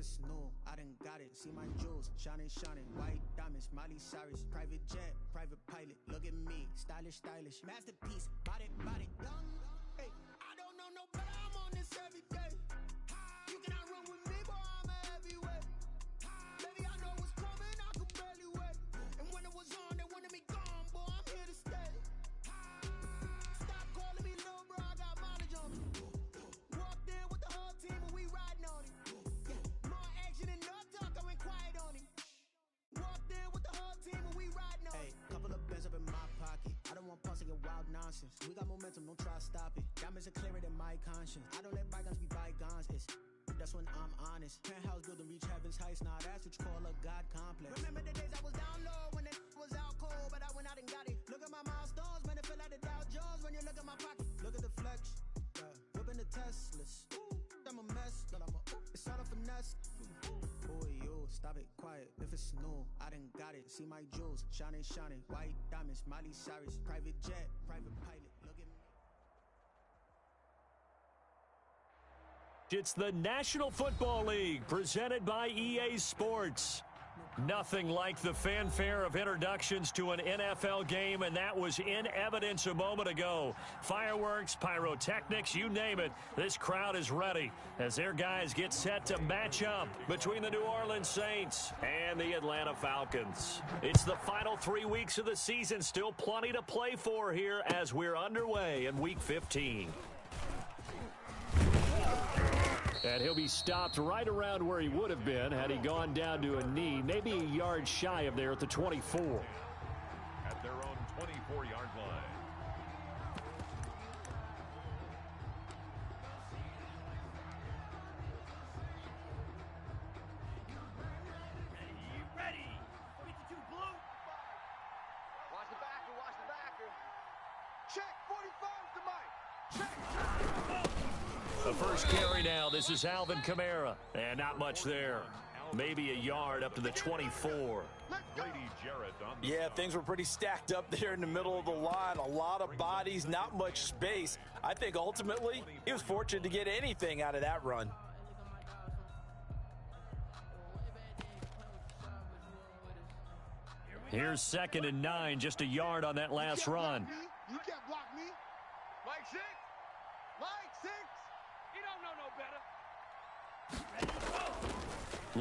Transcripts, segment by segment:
it's new, I done got it. See my jewels, shining, shining. White diamonds, Miley Cyrus. Private jet, private pilot. Look at me, stylish, stylish. Masterpiece, body, body. Young, hey, I don't know no better. I'm on this every day. You cannot run with me, boy, I'm a heavyweight. Baby, I know what's coming, I could barely wait. And when it was on, they wanted me gone, boy, I'm here to stay. Stop calling me little bro, I got mileage on me. Walked in with the whole team and we riding on it. Yeah, more action and no talk, I went quiet on it. Walked in with the whole team and we riding on it. Hey, couple of bands up in my pocket. I don't want pulse to get wild nonsense. We got momentum, don't try to stop it. Diamonds are clearer than my conscience. I don't let bygones be bygones. It's that's when I'm honest. Penthouse building reach heaven's heights. Nah, that's what you call a God complex. Remember the days I was down low when it was out cold, but I went out and got it. Look at my milestones, man, it feel like the Dow Jones when you look at my pocket. Look at the flex, whipping the Teslas. I'm a mess, but it's all a finesse. Boy, you stop it, quiet. If it's new, I done got it. See my jewels, shining, shining. White diamonds, Miley Cyrus. Private jet, private pilot. Look at me. It's the National Football League presented by EA Sports. Nothing like the fanfare of introductions to an NFL game, and that was in evidence a moment ago. Fireworks, pyrotechnics, you name it. This crowd is ready as their guys get set to match up between the New Orleans Saints and the Atlanta Falcons. It's the final 3 weeks of the season, still plenty to play for here as we're underway in Week 15. And he'll be stopped right around where he would have been had he gone down to a knee, maybe a yard shy of there at the 24. At their own 24-yard line. Ready. 52 blue. Watch the backer, watch the backer. Check, 45's the mic. Check. The first carry now, this is Alvin Kamara. And not much there. Maybe a yard up to the 24. Yeah, things were pretty stacked up there in the middle of the line. A lot of bodies, not much space. I think ultimately he was fortunate to get anything out of that run. Here's 2nd and 9, just a yard on that last run. You can't block me. Mike 6. Mike 6. You don't know no better.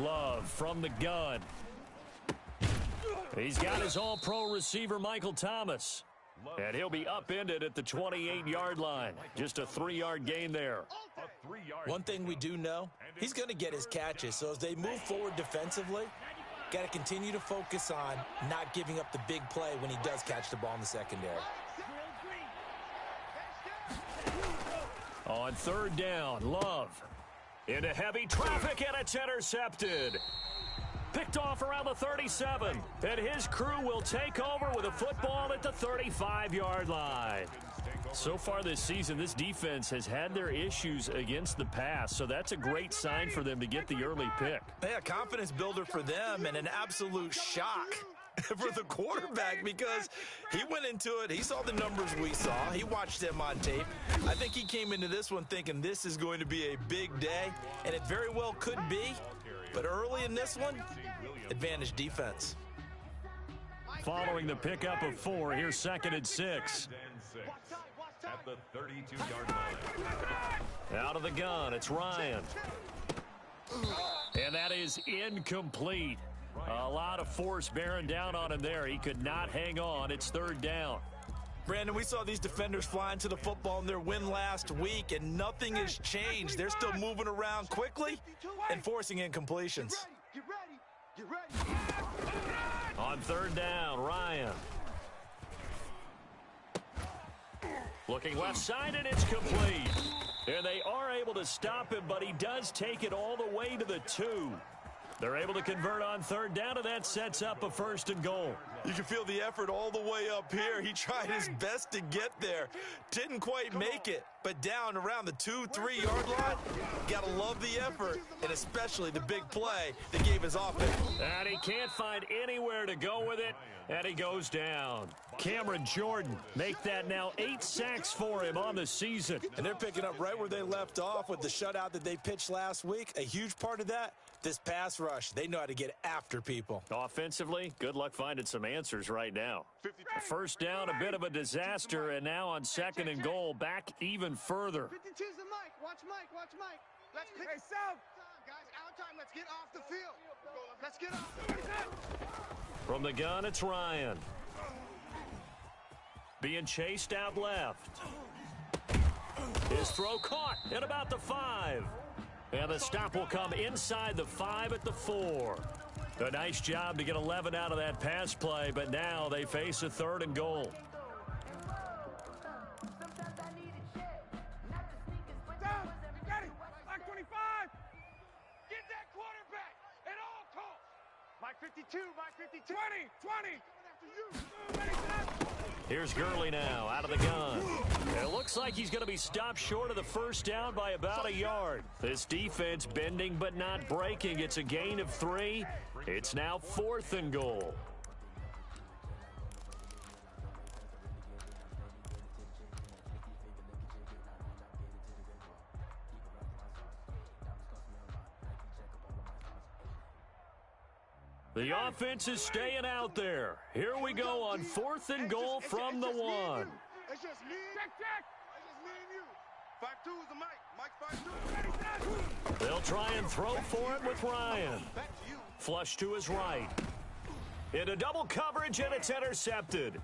Love from the gun. He's got his all-pro receiver, Michael Thomas. And he'll be upended at the 28-yard line. Just a 3-yard gain there. One thing we do know, he's going to get his catches. So as they move forward defensively, got to continue to focus on not giving up the big play when he does catch the ball in the secondary. On 3rd down, Love. Into heavy traffic, and it's intercepted. Picked off around the 37. And his crew will take over with a football at the 35-yard line. So far this season, this defense has had their issues against the pass, so that's a great sign for them to get the early pick. Yeah, confidence builder for them and an absolute shock for the quarterback because he went into it. He saw the numbers we saw. He watched them on tape. I think he came into this one thinking this is going to be a big day, and it very well could be. But early in this one, advantage defense. Following the pickup of 4, here's 2nd and 6. At the 32-yard line. Out of the gun, it's Ryan. And that is incomplete. A lot of force bearing down on him there. He could not hang on. It's 3rd down. Brandon, we saw these defenders flying to the football in their win last week, and nothing has changed. They're still moving around quickly and forcing incompletions. Get ready. Get ready. On 3rd down, Ryan. Looking left side, and it's complete. And they are able to stop him, but he does take it all the way to the 2. They're able to convert on 3rd down, and that sets up a 1st and goal. You can feel the effort all the way up here. He tried his best to get there. Didn't quite make it, but down around the 2-3 yard line, gotta love the effort, and especially the big play that gave his offense. And he can't find anywhere to go with it, and he goes down. Cameron Jordan make that now 8 sacks for him on the season. And they're picking up right where they left off with the shutout that they pitched last week. A huge part of that, this pass rush. They know how to get after people. Offensively, good luck finding some answers right now. First down, a bit of a disaster, and now on 2nd and goal, back even further. 52's the Mike. Watch Mike. Watch Mike. Let's pick. Hey, South. Guys, out time. Let's get off the field. Let's get off the field. From the gun, it's Ryan. Being chased out left. His throw caught at about the 5. And the stop will come inside the 5 at the 4. A nice job to get 11 out of that pass play, but now they face a 3rd and goal. Down. Got it. Mike 25. Get that quarterback at all costs. Mike 52. Mike 52. 20. Here's Gurley now out of the gun. It looks like he's going to be stopped short of the first down by about a yard. This defense bending but not breaking. It's a gain of 3. It's now 4th and goal. The offense is staying out there. Here we go on 4th and goal from the 1. It's just me. Check. It's just me and you. 5-2 is the Mike. Mike 5-2. They'll try and throw for it with Ryan. Flush to his right. Into double coverage, and it's intercepted.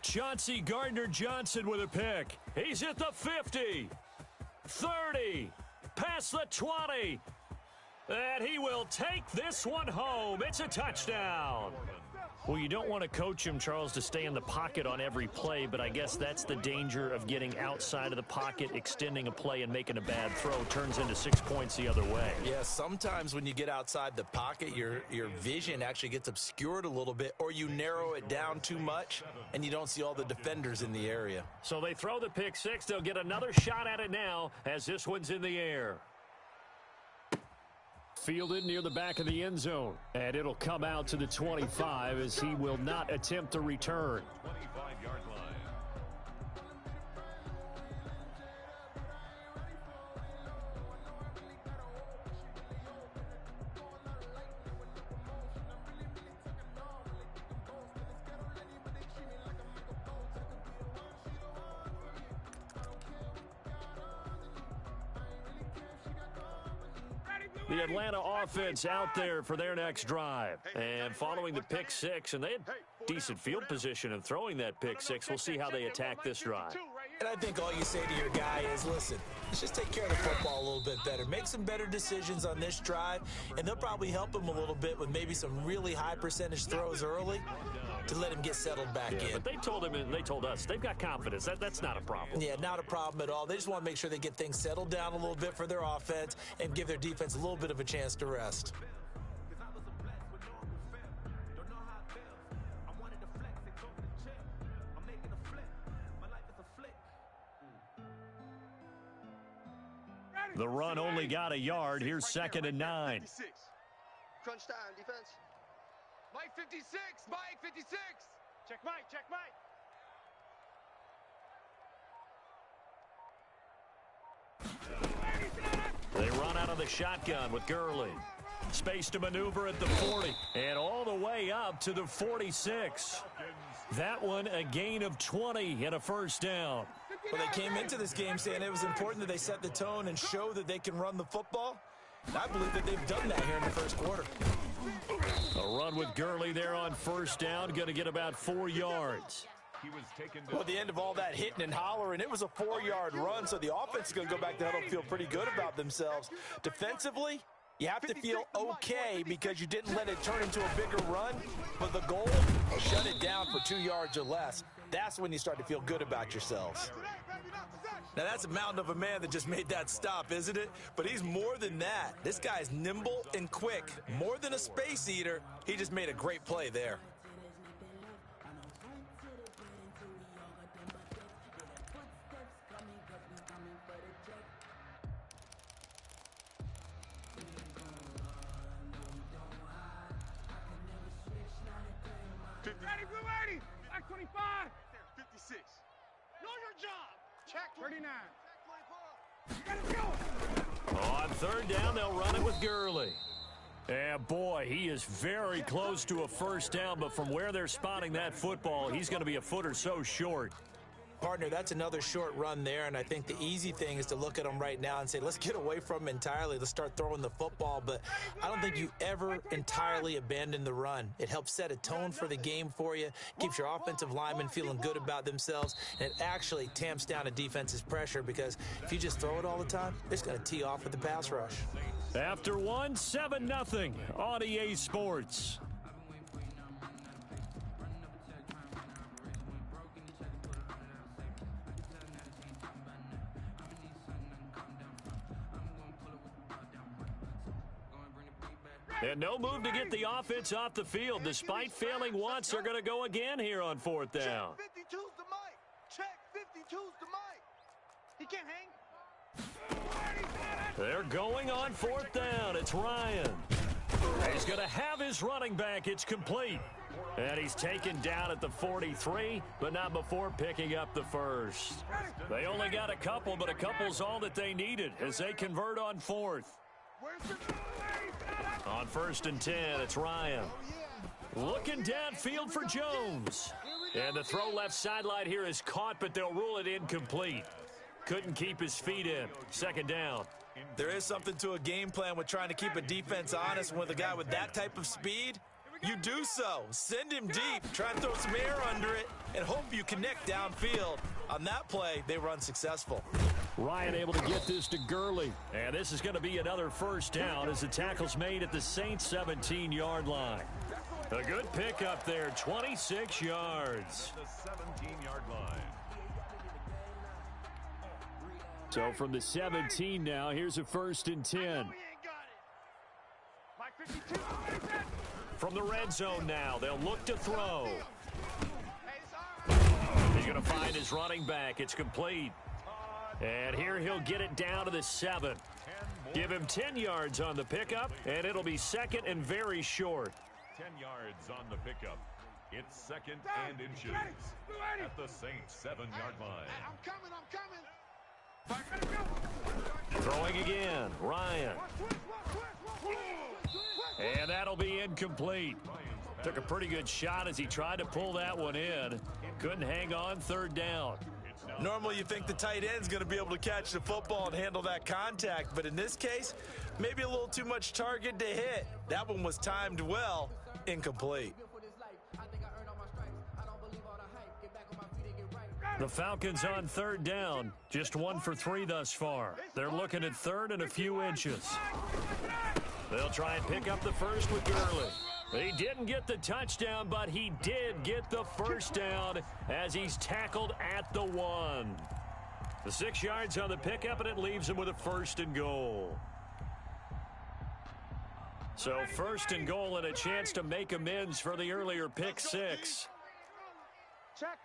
Chauncey Gardner-Johnson with a pick. He's at the 50. 30. Past the 20. And he will take this one home. It's a touchdown. Well, you don't want to coach him, Charles, to stay in the pocket on every play, but I guess that's the danger of getting outside of the pocket, extending a play, and making a bad throw. Turns into 6 points the other way. Yeah, sometimes when you get outside the pocket, your vision actually gets obscured a little bit, or you narrow it down too much, and you don't see all the defenders in the area. So they throw the pick 6. They'll get another shot at it now as this one's in the air. Fielded near the back of the end zone. And it'll come out to the 25 as he will not attempt to return. 25-yard line. The Atlanta offense out there for their next drive. And following the pick 6, and they had decent field position in throwing that pick 6. We'll see how they attack this drive. And I think all you say to your guy is, listen, let's just take care of the football a little bit better. Make some better decisions on this drive, and they'll probably help him a little bit with maybe some really high percentage throws early to let him get settled back in. But they told him and they told us they've got confidence. That's not a problem. Yeah, not a problem at all. They just want to make sure they get things settled down a little bit for their offense and give their defense a little bit of a chance to rest. The run only got a yard. Here's 2nd and 9. Crunch time, defense. Mike 56. Mike 56. Check Mike. Check Mike. They run out of the shotgun with Gurley. Space to maneuver at the 40. And all the way up to the 46. That one a gain of 20 and a first down. Well, they came into this game saying it was important that they set the tone and show that they can run the football. And I believe that they've done that here in the first quarter. A run with Gurley there on first down. Going to get about 4 yards. Well, at the end of all that hitting and hollering, it was a 4-yard run, so the offense is going to go back to huddle and feel pretty good about themselves. Defensively, you have to feel okay because you didn't let it turn into a bigger run, but the goal, shut it down for 2 yards or less. That's when you start to feel good about yourselves. Now, that's a mountain of a man that just made that stop, isn't it? But he's more than that. This guy's nimble and quick. More than a space eater, he just made a great play there. Ready, blue 80. Back 25. 56. Know your job. Check 39. Check 24. On third down, they'll run it with Gurley. And boy, he is very close to a first down, but from where they're spotting that football, he's going to be a foot or so short. Partner, that's another short run there, and I think the easy thing is to look at him right now and say, let's get away from him entirely. Let's start throwing the football, but I don't think you ever entirely abandon the run. It helps set a tone for the game for you, keeps your offensive linemen feeling good about themselves, and it actually tamps down a defense's pressure because if you just throw it all the time, it's going to tee off with the pass rush. After one, 7-0 on EA Sports. And no move to get the offense off the field. Despite failing once, they're going to go again here on fourth down. Check 52's the mic. Check 52's the mic. He can't hang. They're going on fourth down. It's Ryan. He's going to have his running back. It's complete. And he's taken down at the 43, but not before picking up the first. They only got a couple, but a couple's all that they needed as they convert on fourth. On first and 10, it's Ryan. Looking downfield for Jones. And the throw left sideline here is caught, but they'll rule it incomplete. Couldn't keep his feet in. Second down. There is something to a game plan with trying to keep a defense honest. With a guy with that type of speed, you do so. Send him deep. Try and throw some air under it and hope you connect downfield. On that play, they run successful. Ryan able to get this to Gurley. And this is going to be another first down as the tackle's made at the Saints' 17-yard line. A good pickup there, 26 yards. The 17-yard line. So from the 17 now, here's a first and 10. From the red zone now, they'll look to throw. He's going to find his running back. It's complete. And here he'll get it down to the 7. Give him 10 yards on the pickup, and it'll be second and very short. 10 yards on the pickup. It's second and inches at the Saints' 7-yard line. I'm coming. Throwing again, Ryan. And that'll be incomplete. Took a pretty good shot as he tried to pull that one in. Couldn't hang on, third down. Normally you think the tight end's going to be able to catch the football and handle that contact, but in this case, maybe a little too much target to hit. That one was timed well, incomplete. The Falcons on third down, just 1 for 3 thus far. They're looking at third and a few inches. They'll try and pick up the first with Gurley. He didn't get the touchdown, but he did get the first down as he's tackled at the 1. The 6 yards on the pickup, and it leaves him with a first and goal. So first and goal and a chance to make amends for the earlier pick 6. Check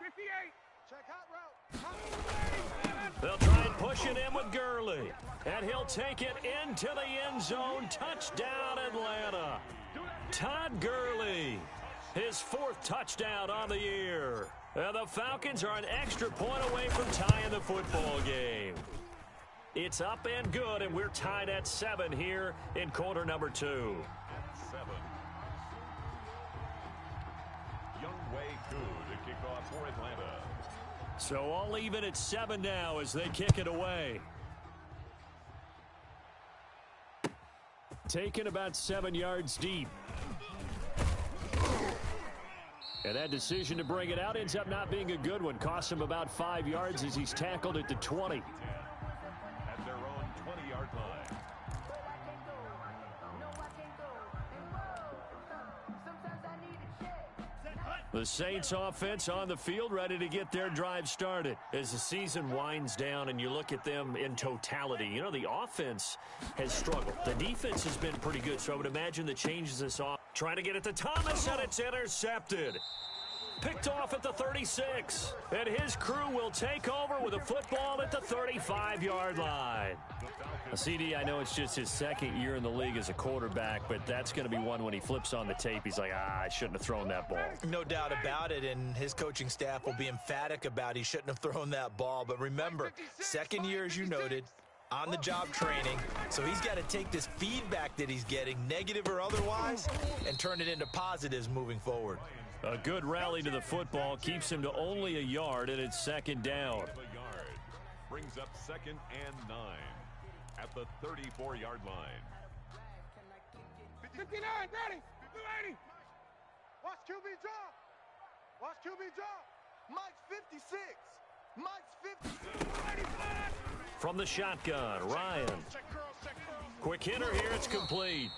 58. Check hot route. They'll try and push it in with Gurley. And he'll take it into the end zone. Touchdown, Atlanta. Todd Gurley, his 4th touchdown on the year. And the Falcons are an extra point away from tying the football game. It's up and good, and we're tied at 7 here in quarter number 2. 7. Younghoe Koo to kick off for Atlanta. So all even at 7 now as they kick it away. Taken about 7 yards deep. And that decision to bring it out ends up not being a good one. Costs him about 5 yards as he's tackled at the 20. At their own 20-yard line. The Saints offense on the field ready to get their drive started. As the season winds down and you look at them in totality, you know, the offense has struggled. The defense has been pretty good, so I would imagine the changes this off. Trying to get it to Thomas, and it's intercepted. Picked off at the 36. And his crew will take over with a football at the 35-yard line. CD, I know it's just his second year in the league as a quarterback, but that's going to be one when he flips on the tape. He's like, I shouldn't have thrown that ball. No doubt about it, and his coaching staff will be emphatic about he shouldn't have thrown that ball. But remember, second year, as you noted, on-the-job training, so he's got to take this feedback that he's getting, negative or otherwise, and turn it into positives moving forward. A good rally to the football keeps him to only a yard, and it's second down. Brings up 2nd and 9 at the 34-yard line. 59, ready, 280. Watch QB drop. Watch QB drop. Mike's 56. Mike's 50. From the shotgun, Ryan. Quick hitter here, it's complete.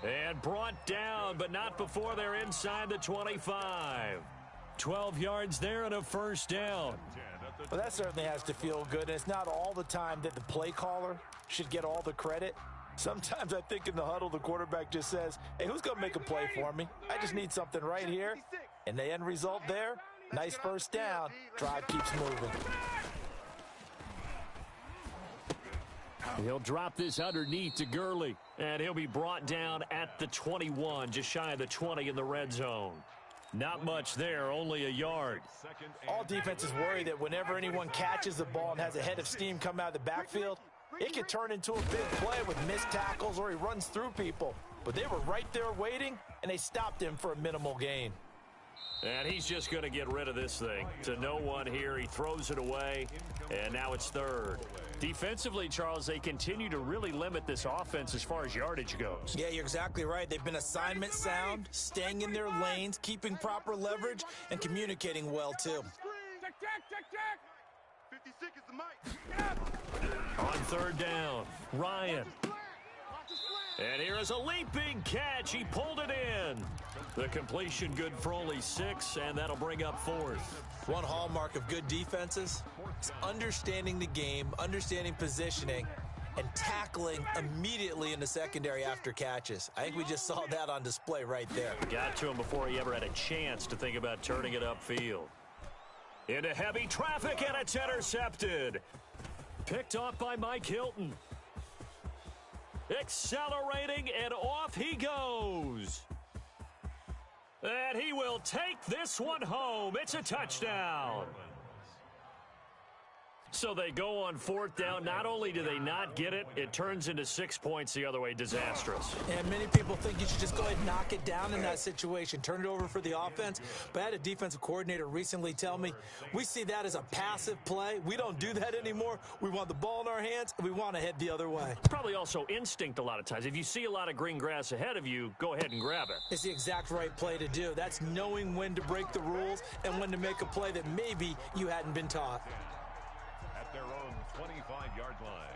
And brought down, but not before they're inside the 25. 12 yards there and a first down. Well, that certainly has to feel good, and it's not all the time that the play caller should get all the credit. Sometimes I think in the huddle, the quarterback just says, hey, who's going to make a play for me? I just need something right here. And the end result there, nice first down. Drive keeps moving. He'll drop this underneath to Gurley, and he'll be brought down at the 21, just shy of the 20 in the red zone. Not much there, only a yard. All defenses worry that whenever anyone catches the ball and has a head of steam come out of the backfield, it can turn into a big play with missed tackles or he runs through people. But they were right there waiting, and they stopped him for a minimal gain. And he's just going to get rid of this thing. To no one here, he throws it away, and now it's third. Defensively, Charles, they continue to really limit this offense as far as yardage goes. Yeah, you're exactly right. They've been assignment sound, staying in their lanes, keeping proper leverage, and communicating well, too. Check. 56 is the mic. On third down, Ryan. And here is a leaping catch. He pulled it in. The completion good for only 6, and that'll bring up fourth. One hallmark of good defenses is understanding the game, understanding positioning, and tackling immediately in the secondary after catches. I think we just saw that on display right there. Got to him before he ever had a chance to think about turning it upfield. Into heavy traffic, and it's intercepted. Picked off by Mike Hilton. Accelerating, and off he goes. And he will take this one home. It's a touchdown. So they go on fourth down. Not only do they not get it, it turns into 6 points the other way. Disastrous. And many people think you should just go ahead and knock it down in that situation. Turn it over for the offense. But I had a defensive coordinator recently tell me, we see that as a passive play. We don't do that anymore. We want the ball in our hands, and we want to head the other way. Probably also instinct a lot of times. If you see a lot of green grass ahead of you, go ahead and grab it. It's the exact right play to do. That's knowing when to break the rules and when to make a play that maybe you hadn't been taught. Their own 25-yard line.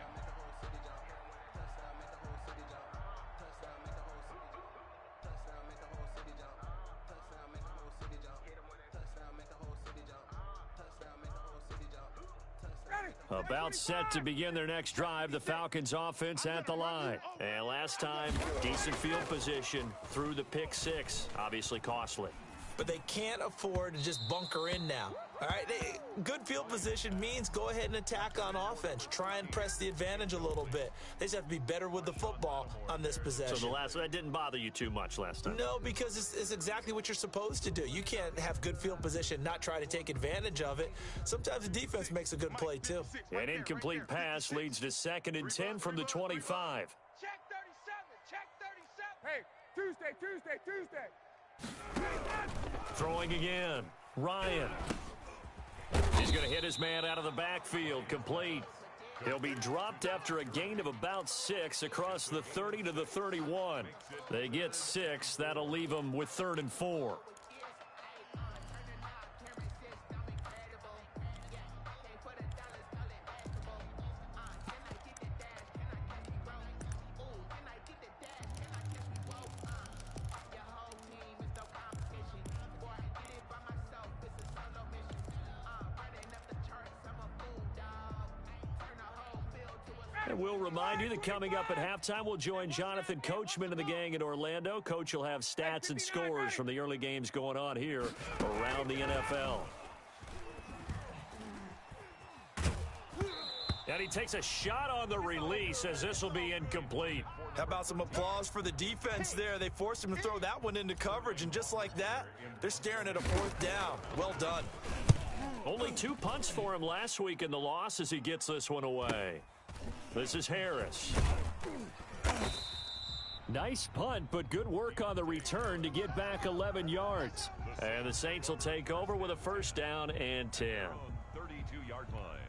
About set to begin their next drive, the Falcons offense at the line. And last time, decent field position through the pick 6, obviously costly. But they can't afford to just bunker in now. All right, good field position means go ahead and attack on offense. Try and press the advantage a little bit. They just have to be better with the football on this possession. So that didn't bother you too much last time? No, because it's exactly what you're supposed to do. You can't have good field position, not try to take advantage of it. Sometimes the defense makes a good play, too. An incomplete pass leads to 2nd and 10 from the 25. Check 37. Hey, Tuesday. Throwing again. Ryan. He's going to hit his man out of the backfield. Complete. He'll be dropped after a gain of about 6 across the 30 to the 31. They get 6. That'll leave them with 3rd and 4. And we'll remind you that coming up at halftime, we'll join Jonathan Coachman and the gang in Orlando. Coach will have stats and scores from the early games going on here around the NFL. And he takes a shot on the release as this will be incomplete. How about some applause for the defense there? They forced him to throw that one into coverage, and just like that, they're staring at a 4th down. Well done. Only 2 punts for him last week in the loss as he gets this one away. This is Harris. Nice punt, but good work on the return to get back 11 yards. And the Saints will take over with a 1st down and 10. 32-yard line.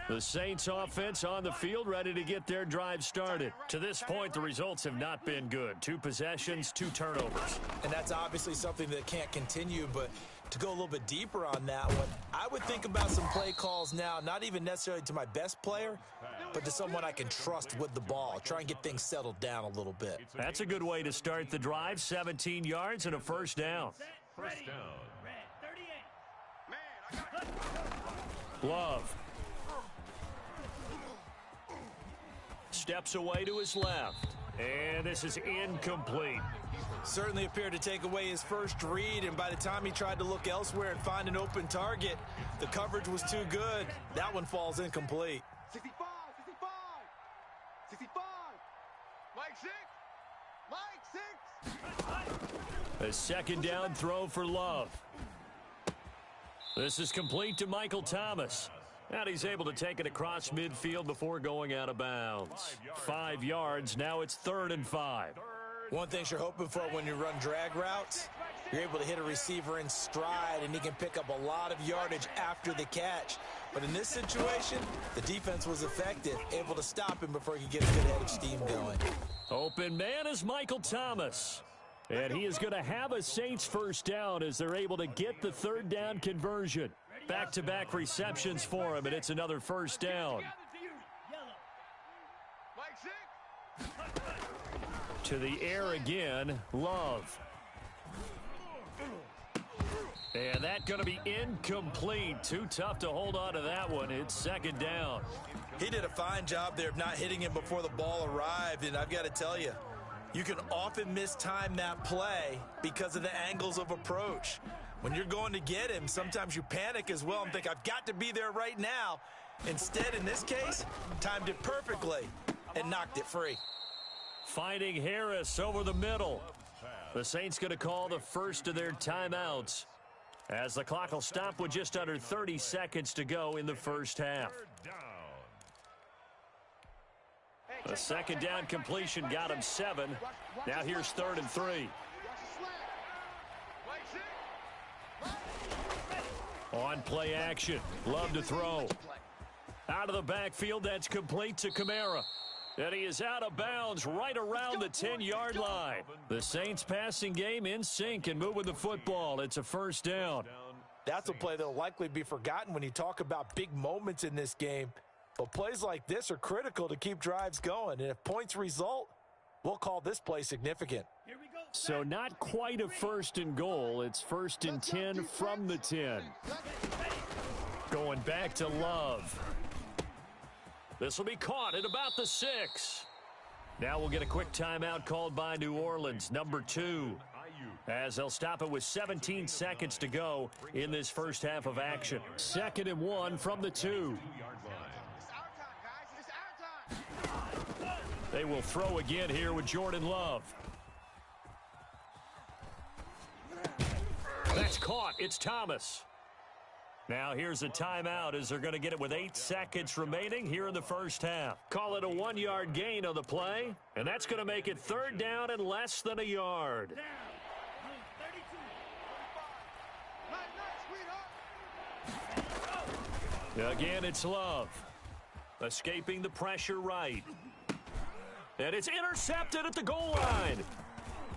The Saints offense on the field, ready to get their drive started. To this point, the results have not been good. 2 possessions, 2 turnovers. And that's obviously something that can't continue, but to go a little bit deeper on that one, I would think about some play calls now, not even necessarily to my best player, but to someone I can trust with the ball. Try and get things settled down a little bit. That's a good way to start the drive. 17 yards and a 1st down. 1st down. Love. Steps away to his left. And this is incomplete. Certainly appeared to take away his first read, and by the time he tried to look elsewhere and find an open target, the coverage was too good. That one falls incomplete. 65, 65, 65. Mike 6. A 2nd down throw for Love. This is complete to Michael Thomas. And he's able to take it across midfield before going out of bounds. 5 yards. Now it's 3rd and 5. One thing you're hoping for when you run drag routes, you're able to hit a receiver in stride, and he can pick up a lot of yardage after the catch. But in this situation, the defense was effective, able to stop him before he could get a good head of steam going. Open man is Michael Thomas. And he is going to have a Saints 1st down as they're able to get the 3rd down conversion. Back-to-back receptions for him, and it's another 1st down. To the air again, Love. And that's going to be incomplete. Too tough to hold on to that one. It's 2nd down. He did a fine job there of not hitting him before the ball arrived, and I've got to tell you, you can often mistime that play because of the angles of approach. When you're going to get him, sometimes you panic as well and think, I've got to be there right now. Instead, in this case, timed it perfectly and knocked it free. Finding Harris over the middle. The Saints going to call the first of their timeouts as the clock will stop with just under 30 seconds to go in the 1st half. The 2nd down completion got him 7. Now here's 3rd and 3. On play action. Love to throw. Out of the backfield, that's complete to Kamara. And he is out of bounds right around the 10-yard line. The Saints passing game in sync and moving the football. It's a 1st down. That's a play that will likely be forgotten when you talk about big moments in this game. But plays like this are critical to keep drives going. And if points result, we'll call this play significant. So not quite a 1st and goal. It's 1st and 10 from the 10. Going back to Love. This will be caught at about the 6. Now we'll get a quick timeout called by New Orleans, number 2. As they'll stop it with 17 seconds to go in this 1st half of action. 2nd and 1 from the 2. They will throw again here with Jordan Love. That's caught. It's Thomas. Now here's a timeout as they're going to get it with 8 seconds remaining here in the 1st half. Call it a 1-yard gain on the play, and that's going to make it 3rd down and less than a yard. Again, it's Love. Escaping the pressure right. And it's intercepted at the goal line.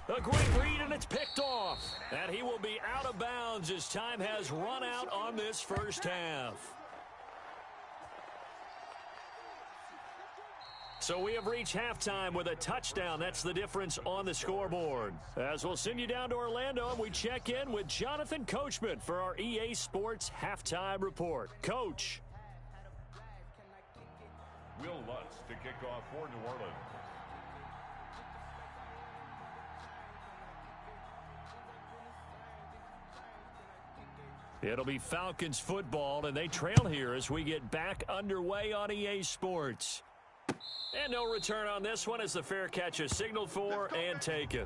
A great read, and it's picked off. And he will be out of bounds as time has run out on this 1st half. So we have reached halftime with a touchdown. That's the difference on the scoreboard. As we'll send you down to Orlando, and we check in with Jonathan Coachman for our EA Sports Halftime Report. Coach. Will Lutz to kick off for New Orleans. It'll be Falcons football, and they trail here as we get back underway on EA Sports. And no return on this one as the fair catch is signaled for and taken.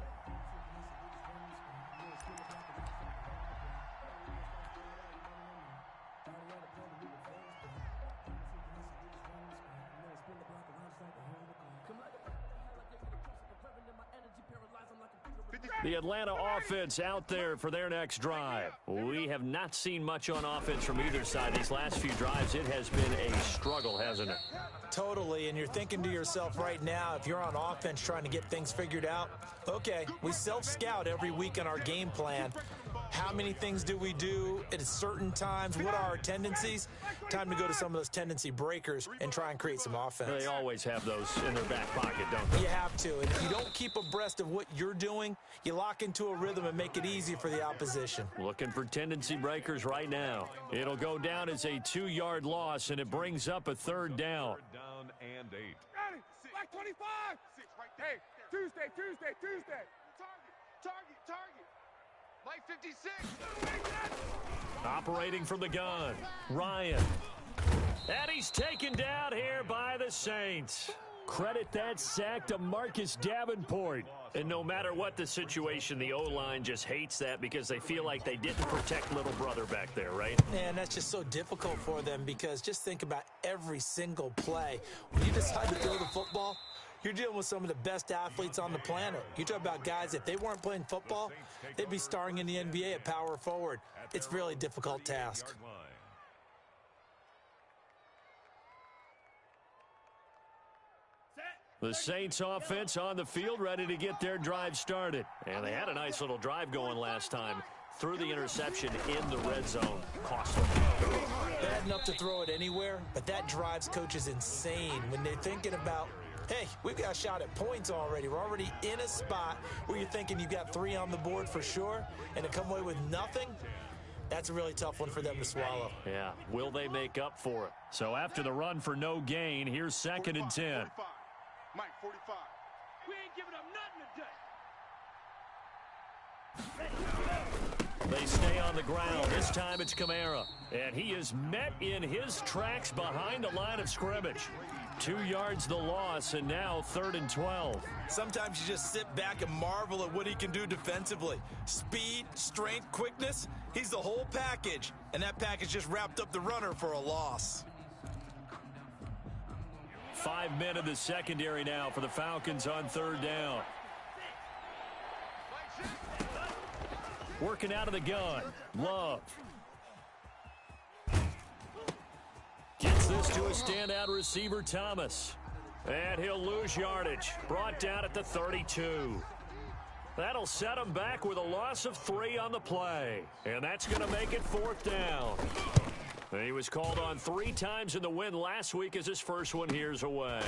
The Atlanta offense out there for their next drive. We have not seen much on offense from either side. These last few drives, it has been a struggle, hasn't it? Totally, and you're thinking to yourself right now, if you're on offense trying to get things figured out, okay, we self-scout every week in our game plan. How many things do we do at certain times? What are our tendencies? Time to go to some of those tendency breakers and try and create some offense. They always have those in their back pocket, don't they? You have to, and if you don't keep abreast of what you're doing, you lock into a rhythm and make it easy for the opposition. Looking for tendency breakers right now. It'll go down as a 2-yard loss, and it brings up a third down. Down and 8. Like 25. Hey, Tuesday. Target. Mike 56. Operating from the gun, Ryan. And he's taken down here by the Saints. Credit that sack to Marcus Davenport. And no matter what the situation, the O-line just hates that because they feel like they didn't protect little brother back there, right? And that's just so difficult for them because just think about every single play. When you decide to throw the football, you're dealing with some of the best athletes on the planet. You talk about guys, if they weren't playing football, they'd be starring in the NBA at power forward. It's a really difficult task. The Saints offense on the field ready to get their drive started. And they had a nice little drive going last time. Threw the interception in the red zone. Cost them. Bad enough to throw it anywhere, but that drives coaches insane when they're thinking about, hey, we've got a shot at points already. We're already in a spot where you're thinking you've got 3 on the board for sure, and to come away with nothing, that's a really tough one for them to swallow. Yeah, will they make up for it? So after the run for no gain, here's 2nd and 10. 45. Mike 45. We ain't giving up nothing today. They stay on the ground. This time it's Kamara. And he is met in his tracks behind the line of scrimmage. 2 yards the loss, and now 3rd and 12. Sometimes you just sit back and marvel at what he can do defensively. Speed, strength, quickness, he's the whole package. And that package just wrapped up the runner for a loss. 5 men in the secondary now for the Falcons on 3rd down. Working out of the gun. Love. Gets this to a standout receiver, Thomas. And he'll lose yardage. Brought down at the 32. That'll set him back with a loss of 3 on the play. And that's going to make it 4th down. He was called on 3 times in the win last week as his first one here's away.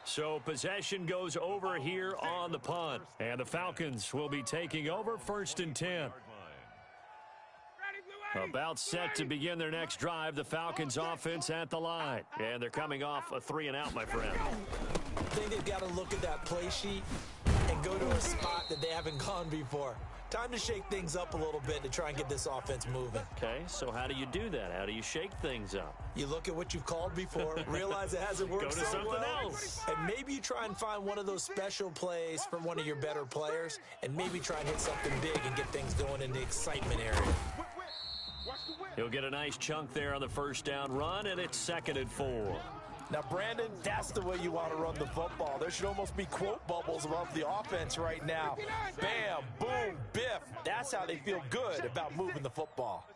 So possession goes over here on the punt. And the Falcons will be taking over 1st and 10. About set to begin their next drive, the Falcons offense at the line. And they're coming off a 3-and-out, my friend. I think they've got to look at that play sheet and go to a spot that they haven't gone before. Time to shake things up a little bit to try and get this offense moving. Okay, so how do you do that? How do you shake things up? You look at what you've called before, realize it hasn't worked Go to so something well, else. and maybe you try and find one of those special plays from one of your better players, and maybe try and hit something big and get things going in the excitement area. He'll get a nice chunk there on the 1st down run, and it's 2nd and 4. Now, Brandon, that's the way you want to run the football. There should almost be quote bubbles above the offense right now. Bam, boom, biff. That's how they feel good about moving the football.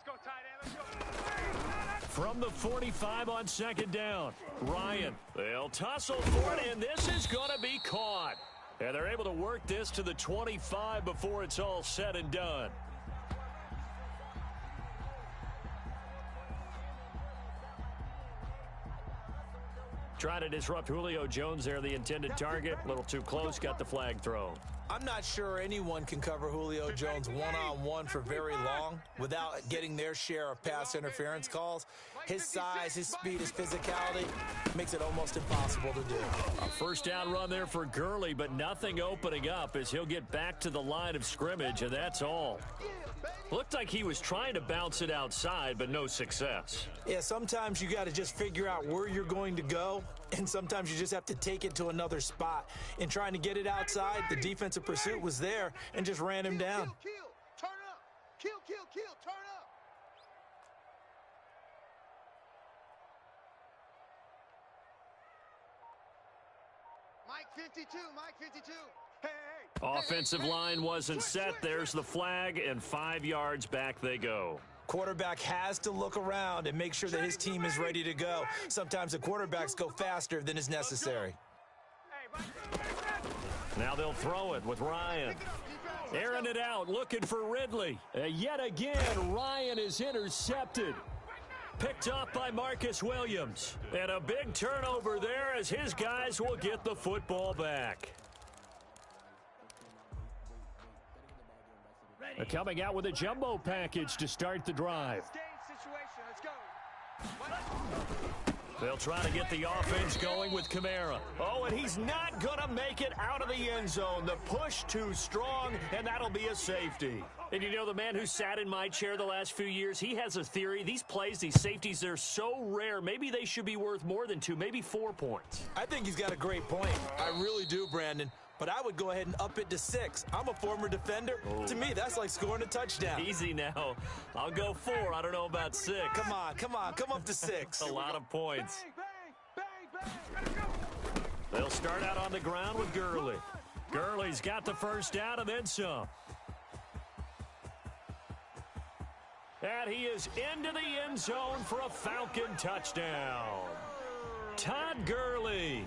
From the 45 on 2nd down, Ryan. They'll tussle for it, and this is going to be caught. And they're able to work this to the 25 before it's all said and done. Trying to disrupt Julio Jones there, the intended target. A little too close, got the flag thrown. I'm not sure anyone can cover Julio Jones one-on-one for very long without getting their share of pass interference calls. His size, his speed, his physicality makes it almost impossible to do. A first down run there for Gurley, but nothing opening up as he'll get back to the line of scrimmage, and that's all. Looked like he was trying to bounce it outside, but no success. Yeah, sometimes you got to just figure out where you're going to go, and sometimes you just have to take it to another spot. In trying to get it outside, the defensive pursuit was there and just ran him down. Kill, turn up. Kill, turn up. Mike 52. Hey. Offensive line wasn't set. There's the flag, and 5 yards back they go. Quarterback has to look around and make sure that his team is ready to go. Sometimes the quarterbacks go faster than is necessary. Now they'll throw it with Ryan. Airing it out, looking for Ridley. Yet again, Ryan is intercepted. Picked up by Marcus Williams. And a big turnover there as his guys will get the football back. Coming out with a jumbo package to start the drive. They'll try to get the offense going with Kamara. Oh, and he's not going to make it out of the end zone. The push too strong, and that'll be a safety. And you know, the man who sat in my chair the last few years, he has a theory. These plays, these safeties, they're so rare. Maybe they should be worth more than 2, maybe 4 points. I think he's got a great point. I really do, Brandon. But I would go ahead and up it to 6. I'm a former defender. Oh. To me, that's like scoring a touchdown. Easy now. I'll go 4. I don't know about 6. Come on. Come up to 6. A lot of points. They'll start out on the ground with Gurley. Gurley's got the first down and then some. And he is into the end zone for a Falcon touchdown. Todd Gurley.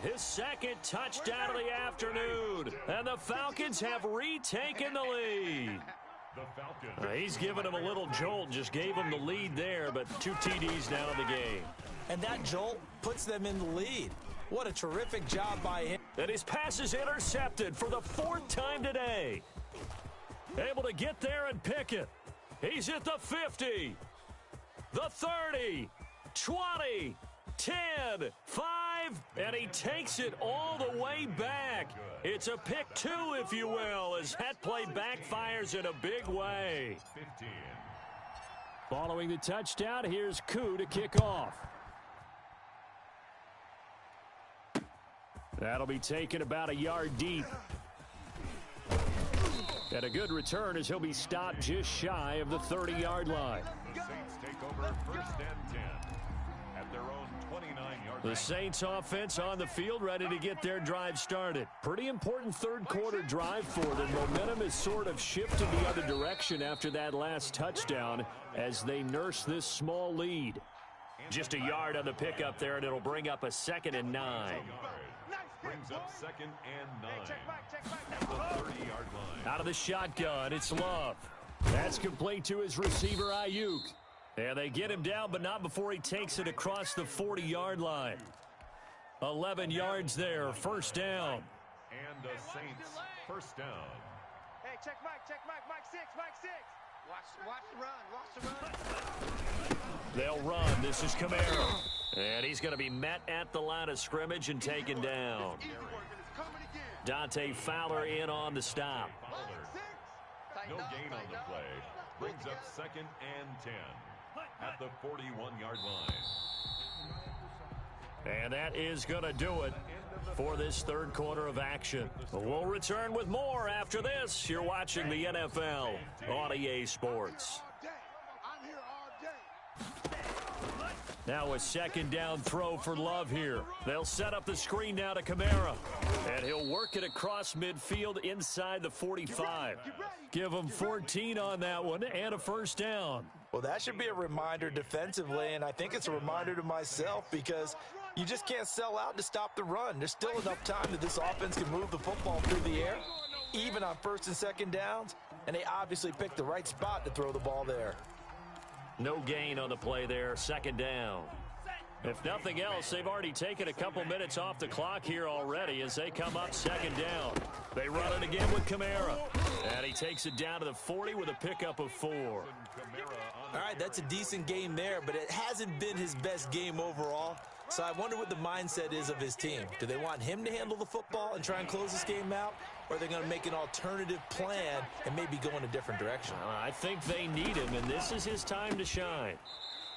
His second touchdown of the afternoon. And the Falcons have retaken the lead. He's given him a little jolt, just gave him the lead there, but 2 TDs now in the game. And that jolt puts them in the lead. What a terrific job by him. And his pass is intercepted for the 4th time today. Able to get there and pick it. He's at the 50, the 30, 20, 10, 5, and he takes it all the way back. It's a pick 2, if you will, as that play backfires in a big way. 15. Following the touchdown, here's Koo to kick off. That'll be taken about a yard deep. And a good return as he'll be stopped just shy of the 30-yard line. The Saints take over 1st and 10 at their own 29-yard line. The Saints offense on the field ready to get their drive started. Pretty important third quarter drive for them. Momentum has sort of shifted the other direction after that last touchdown as they nurse this small lead. Just a yard on the pickup there, and it'll bring up a 2nd and 9. Brings up 2nd and 9 at the 30-yard line. Out of the shotgun, it's Love. That's complete to his receiver, Ayuk. And they get him down, but not before he takes it across the 40-yard line. 11 yards there, 1st down. And the Saints, 1st down. Hey, check Mike 6. Watch the run. They'll run. This is Kamara. And he's going to be met at the line of scrimmage and taken down. Dante Fowler in on the stop. No gain on the play. Brings up 2nd and 10 at the 41-yard line. And that is going to do it for this third quarter of action. We'll return with more after this. You're watching the NFL on EA Sports. Now a 2nd down throw for Love here. They'll set up the screen now to Kamara. And he'll work it across midfield inside the 45. Give him 14 on that one and a 1st down. Well, that should be a reminder defensively, and I think it's a reminder to myself because you just can't sell out to stop the run. There's still enough time that this offense can move the football through the air, even on 1st and 2nd downs, and they obviously picked the right spot to throw the ball there. No gain on the play there, 2nd down. If nothing else, they've already taken a couple minutes off the clock here already as they come up second down. They run it again with Kamara. And he takes it down to the 40 with a pickup of 4. All right, that's a decent game there, but it hasn't been his best game overall. So I wonder what the mindset is of his team. Do they want him to handle the football and try and close this game out? Or are they going to make an alternative plan and maybe go in a different direction? I think they need him, and this is his time to shine.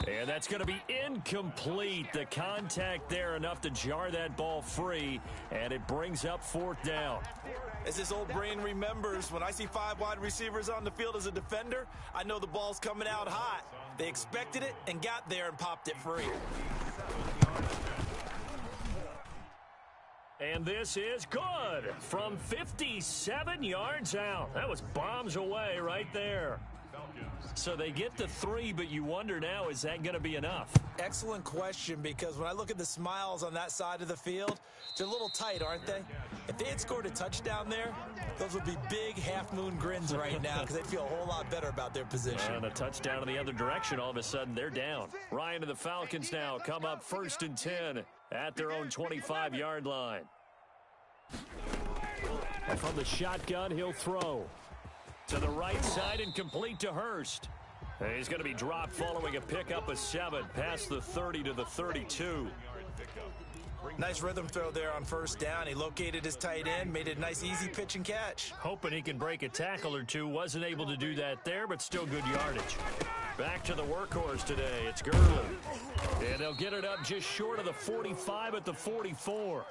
And that's going to be incomplete. The contact there enough to jar that ball free, and it brings up 4th down. As his old brain remembers, when I see 5 wide receivers on the field as a defender, I know the ball's coming out hot. They expected it and got there and popped it free. And this is good from 57 yards out. That was bombs away right there. So they get to 3, but you wonder now, is that going to be enough? Excellent question, because when I look at the smiles on that side of the field, they're a little tight, aren't they? If they had scored a touchdown there, those would be big half-moon grins right now because they'd feel a whole lot better about their position. And a touchdown in the other direction, all of a sudden they're down. Ryan and the Falcons now come up 1st and 10 at their own 25-yard line. And from the shotgun, he'll throw. To the right side and complete to Hurst. And he's going to be dropped following a pickup of 7 past the 30 to the 32. Nice rhythm throw there on 1st down. He located his tight end, made it a nice easy pitch and catch. Hoping he can break a tackle or two. Wasn't able to do that there, but still good yardage. Back to the workhorse today. It's Gurley. And they'll get it up just short of the 45 at the 44.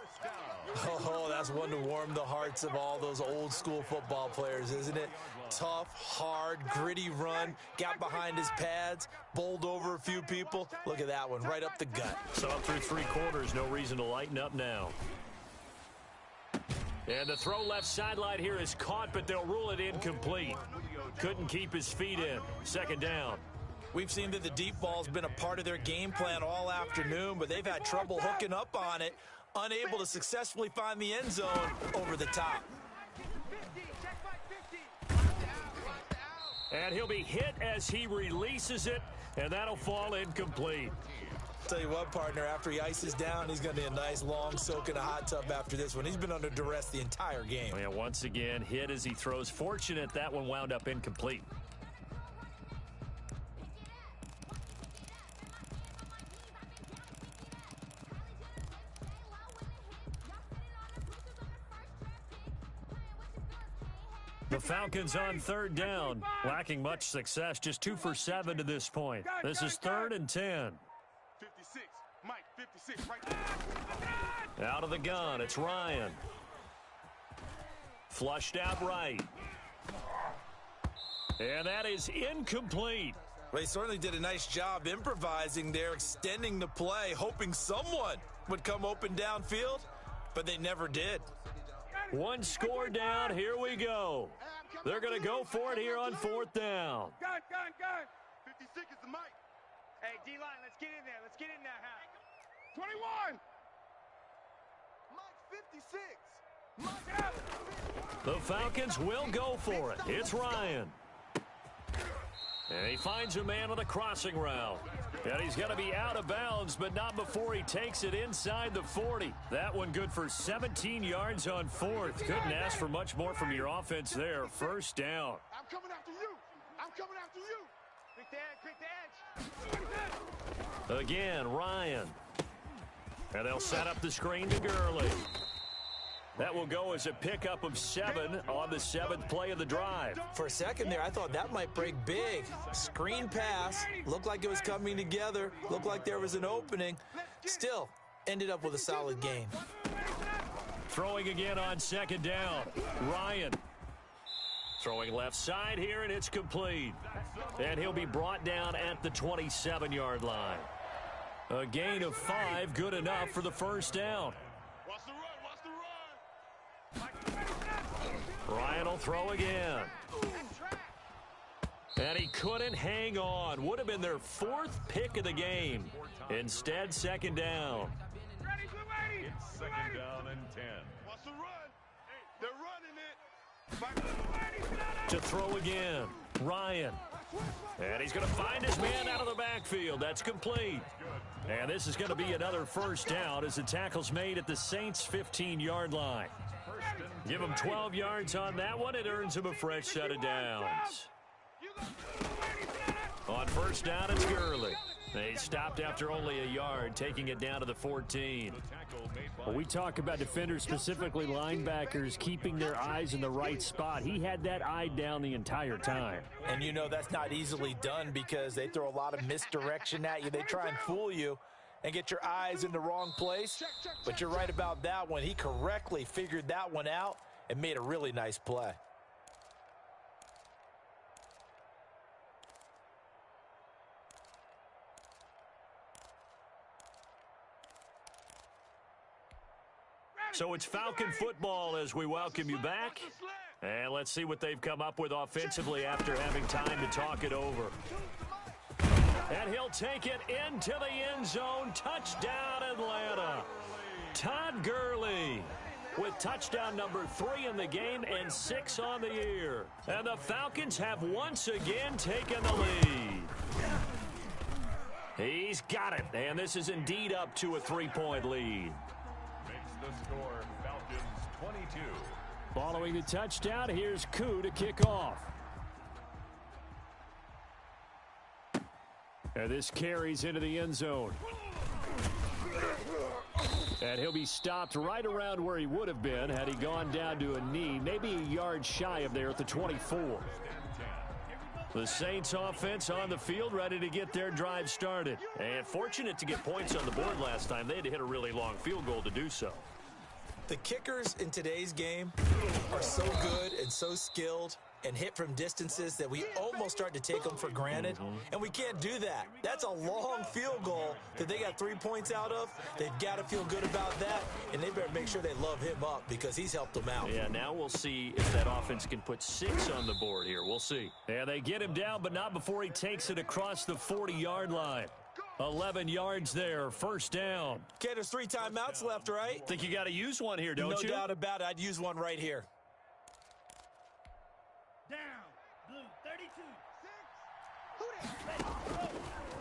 Oh, that's one to warm the hearts of all those old school football players, isn't it? Tough, hard, gritty run, got behind his pads, bowled over a few people. Look at that one, right up the gut. So up through 3 quarters, no reason to lighten up now. And the throw left sideline here is caught, but they'll rule it incomplete. Couldn't keep his feet in. 2nd down. We've seen that the deep ball's been a part of their game plan all afternoon, but they've had trouble hooking up on it. Unable to successfully find the end zone over the top. And he'll be hit as he releases it, and that'll fall incomplete. Tell you what, partner, after he ices down, he's going to be a nice long soak in a hot tub after this one. He's been under duress the entire game. Yeah, once again, hit as he throws. Fortunate that one wound up incomplete. The Falcons on 3rd down, lacking much success, just 2 for 7 to this point. This is 3rd and 10. 56, Mike, 56, right there. Out of the gun, it's Ryan. Flushed out right. And that is incomplete. Well, he certainly did a nice job improvising there, extending the play, hoping someone would come open downfield, but they never did. 1 score down, here we go. They're going to go for it here on 4th down. Gun. 56 is the mic. Hey, D-line, let's get in there. Let's get in there, huh? 21. Mike 56. Mike out. The Falcons will go for it. It's Ryan. And he finds a man on the crossing route. And he's going to be out of bounds, but not before he takes it inside the 40. That one good for 17 yards on 4th. Couldn't ask for much more from your offense there. 1st down. I'm coming after you. I'm coming after you. Quick the edge. Again, Ryan. And they'll set up the screen to Gurley. That will go as a pickup of 7 on the 7th play of the drive. For a second there, I thought that might break big. Screen pass, looked like it was coming together, looked like there was an opening. Still, ended up with a solid gain. Throwing again on 2nd down. Ryan. Throwing left side here, and it's complete. And he'll be brought down at the 27-yard line. A gain of 5, good enough for the 1st down. Ryan will throw again. And he couldn't hang on. Would have been their 4th pick of the game. Instead, 2nd down. It's 2nd down and 10. Watch the run. They're running it. To throw again, Ryan. And he's going to find his man out of the backfield. That's complete. And this is going to be another first down as the tackle's made at the Saints' 15-yard line. Give him 12 yards on that one. It earns him a fresh set of downs. On first down, it's Gurley. They stopped after only a yard, taking it down to the 14. When we talk about defenders, specifically linebackers, keeping their eyes in the right spot, he had that eye down the entire time. And you know that's not easily done because they throw a lot of misdirection at you. They try and fool you and get your eyes in the wrong place. But you're right about that one. He correctly figured that one out and made a really nice play. So it's Falcon football as we welcome you back. And let's see what they've come up with offensively after having time to talk it over. And he'll take it into the end zone. Touchdown, Atlanta. Todd Gurley with touchdown number 3 in the game and 6 on the year. And the Falcons have once again taken the lead. He's got it. And this is indeed up to a 3-point lead. The score, Falcons 22. Following the touchdown, here's Koo to kick off. And this carries into the end zone. And he'll be stopped right around where he would have been had he gone down to a knee, maybe a yard shy of there at the 24. The Saints offense on the field, ready to get their drive started. And fortunate to get points on the board last time. They had to hit a really long field goal to do so. The kickers in today's game are so good and so skilled and hit from distances that we almost start to take them for granted, and we can't do that. That's a long field goal that they got 3 points out of. They've got to feel good about that, and they better make sure they love him up because he's helped them out. Yeah, now we'll see if that offense can put 6 on the board here. We'll see. And they get him down, but not before he takes it across the 40-yard line. 11 yards there, first down. Okay, there's 3 timeouts left, right? Think you got to use one here, don't you? No doubt about it. I'd use one right here. Down, blue,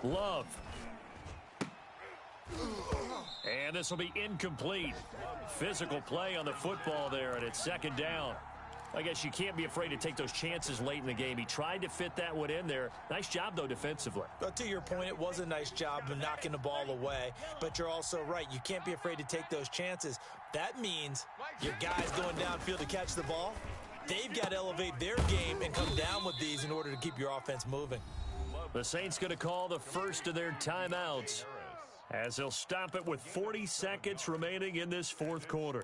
32. Love. And this will be incomplete. Physical play on the football there, and it's second down. I guess you can't be afraid to take those chances late in the game. He tried to fit that one in there. Nice job, though, defensively. But to your point, it was a nice job of knocking the ball away. But you're also right. You can't be afraid to take those chances. That means your guys going downfield to catch the ball, they've got to elevate their game and come down with these in order to keep your offense moving. The Saints going to call the first of their timeouts as they'll stop it with 40 seconds remaining in this fourth quarter.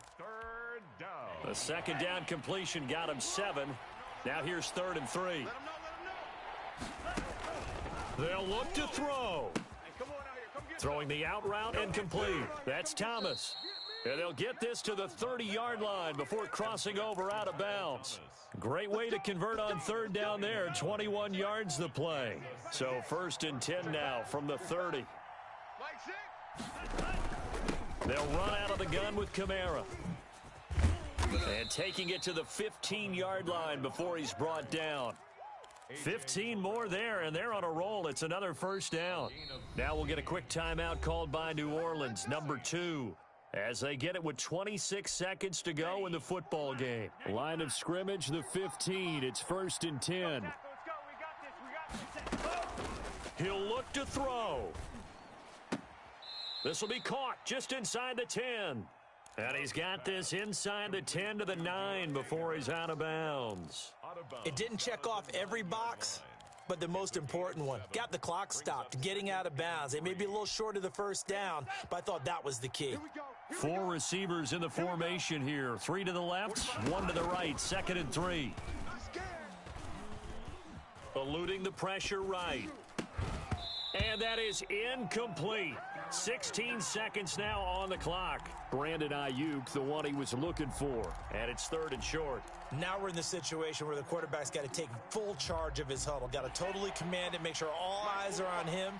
The second down completion got him 7. Now here's 3rd and 3. They'll look to throw. Throwing the out route incomplete. That's Thomas. And they'll get this to the 30-yard line before crossing over out of bounds. Great way to convert on 3rd down there. 21 yards the play. So 1st and 10 now from the 30. They'll run out of the gun with Kamara. And taking it to the 15-yard line before he's brought down. 15 more there, and they're on a roll. It's another first down. Now we'll get a quick timeout called by New Orleans, number 2, as they get it with 26 seconds to go in the football game. Line of scrimmage, the 15. It's 1st and 10. He'll look to throw. This will be caught just inside the 10. And he's got this inside the 10 to the 9 before he's out of bounds. It didn't check off every box, but the most important one. Got the clock stopped, getting out of bounds. They may be a little short of the first down, but I thought that was the key. 4 receivers in the formation here. 3 to the left, 1 to the right. 2nd and 3. Eluding the pressure right. And that is incomplete. 16 seconds now on the clock. Brandon Ayuk, the one he was looking for. And it's 3rd and short. Now we're in the situation where the quarterback's got to take full charge of his huddle. Got to totally command it, make sure all eyes are on him.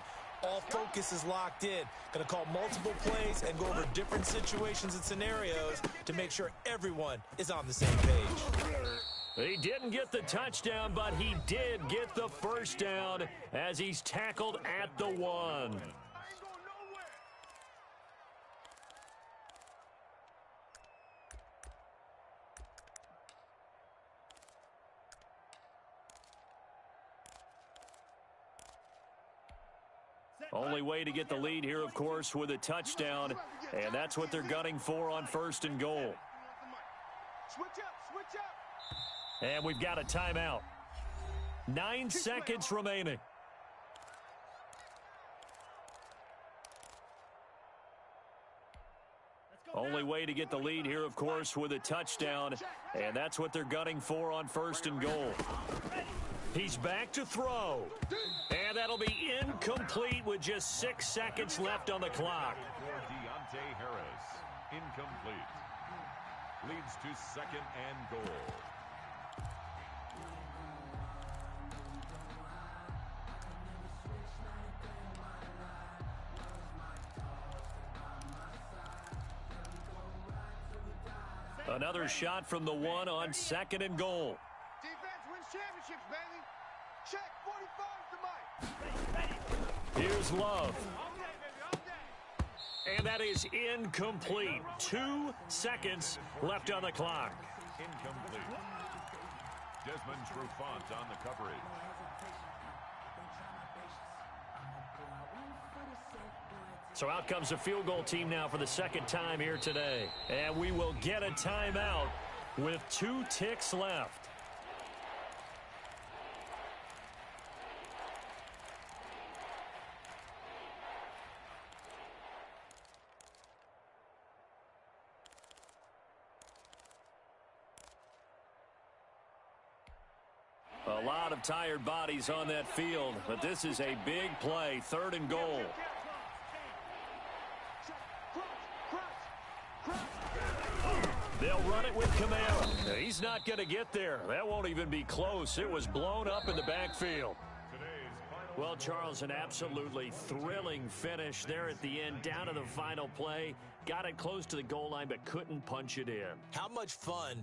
All focus is locked in. Going to call multiple plays and go over different situations and scenarios to make sure everyone is on the same page. He didn't get the touchdown, but he did get the first down as he's tackled at the 1. Only way to get the lead here, of course, with a touchdown, and that's what they're gunning for on 1st and goal. Switch up. And we've got a timeout. 9 seconds remaining. Only way to get the lead here, of course, with a touchdown, and that's what they're gunning for on 1st and goal. He's back to throw. And that'll be incomplete with just 6 seconds left on the clock. For Deontay Harris, incomplete. Leads to 2nd and goal. Another shot from the 1 on 2nd and goal. Defense wins championships, baby. Check 45's the mic. Here's Love. Okay. And that is incomplete. 2 seconds left on the clock. Incomplete. Desmond Trufant on the coverage. So out comes the field goal team now for the 2nd time here today. And we will get a timeout with 2 ticks left. A lot of tired bodies on that field, but this is a big play, 3rd and goal. They'll run it with Kamara. He's not going to get there. That won't even be close. It was blown up in the backfield. Well, Charles, an absolutely thrilling finish there at the end, down to the final play. Got it close to the goal line, but couldn't punch it in. How much fun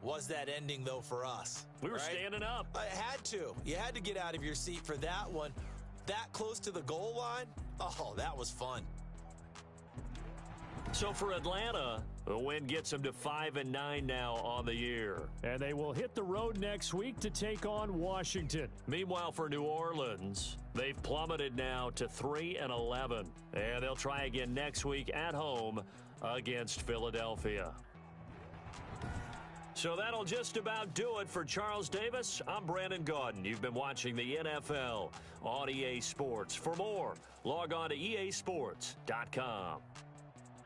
was that ending, though, for us? We were standing up. I had to. You had to get out of your seat for that one. That close to the goal line? Oh, that was fun. So for Atlanta, the win gets them to 5-9 now on the year. And they will hit the road next week to take on Washington. Meanwhile, for New Orleans, they've plummeted now to 3-11. And they'll try again next week at home against Philadelphia. So that'll just about do it for Charles Davis. I'm Brandon Gaudin. You've been watching the NFL on EA Sports. For more, log on to easports.com.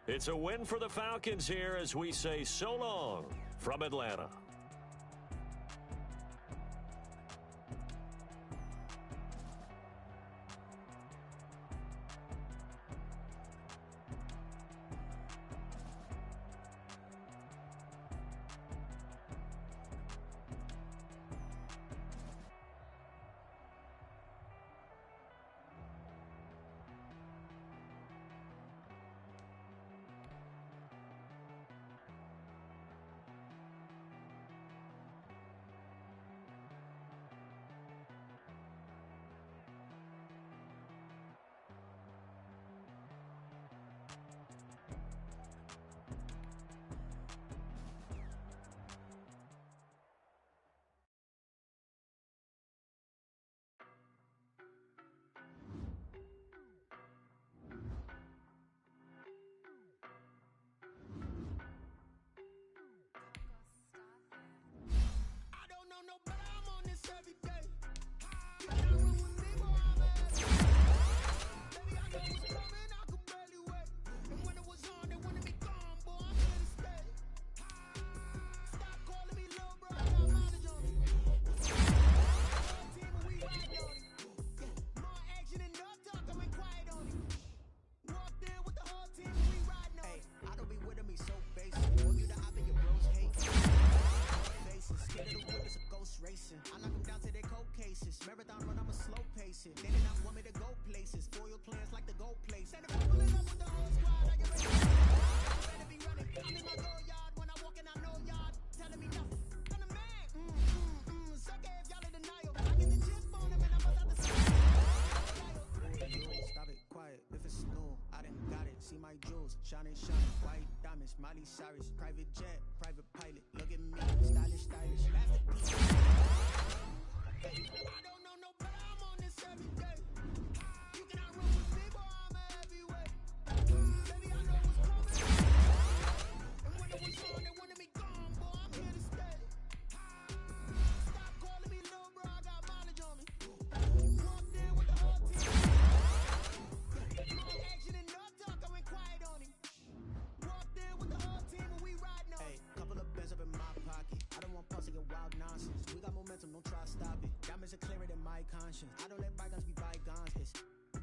It's a win for the Falcons here as we say so long from Atlanta. I knock them down to their cocaine. Miley Cyrus, private jet, private pilot. Look at me, stylish, stylish, masterpiece. I don't know no better, I'm on this every day. You cannot run with me, boy, I'm a heavyweight. Baby, I know what's coming. And when it was on, they wanted me gone, boy, I'm here to stay. Stop calling me little bro, I got mileage on me. Walked in with the whole team. No action and no talk, I went quiet on him. Walked in with the whole team and we riding on. Hey, couple of bands up in my pocket. I don't want pussy and wild nonsense. We got momentum, don't try to stop it. Diamonds are clearer than my conscience. I don't let bygones be bygones.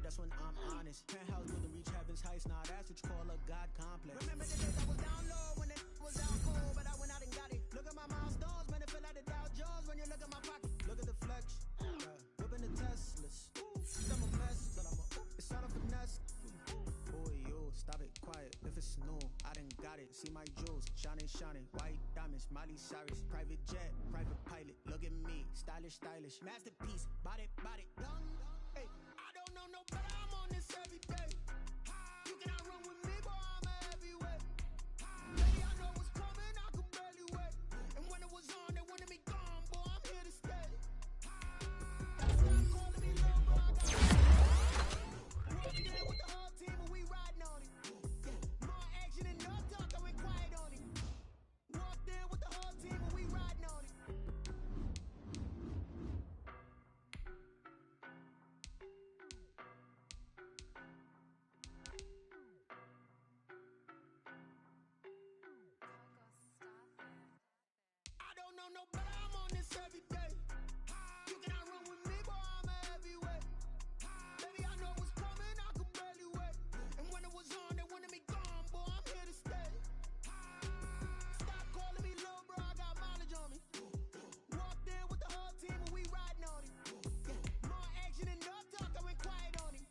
That's when I'm honest. Penthouse building reach heaven's heights. Nah, that's what you call a God complex. Remember the days I was down low when it was out cold, but I went out and got it. Look at my milestones, man, it feel like the Dow Jones when you look at my pocket. Look at the flex, whipping the Teslas. I'm a mess, but it's all a finesse. Boy, yo, stop it, quiet. If it's new, I done got it. See my jewels, shining, shining. White diamonds, Miley Cyrus. Private jet, private pilot. Look at me, stylish, stylish. Masterpiece, body, body. Hey, I don't know no better, I'm on this every day. You cannot run with me, boy, I'm a heavyweight. Baby, I know what's coming, I could barely wait. And when it was on, they wanted me gone, boy, I'm here to stay. Stop calling me little bro, I got walked in with the whole team and we riding on it. More action and no talk, I went quiet on it. Walked in with the whole team and we riding on it. I don't know no better, I'm on this every day. You cannot run with me, boy, I'm a heavyweight. Baby, I know what's coming, I could barely wait. And when it was on, they wanted me gone, boy, I'm here to stay. Stop calling me little bro, I got mileage on me. Walked in with the whole team and we riding on it. More action and no talk, I went quiet on him.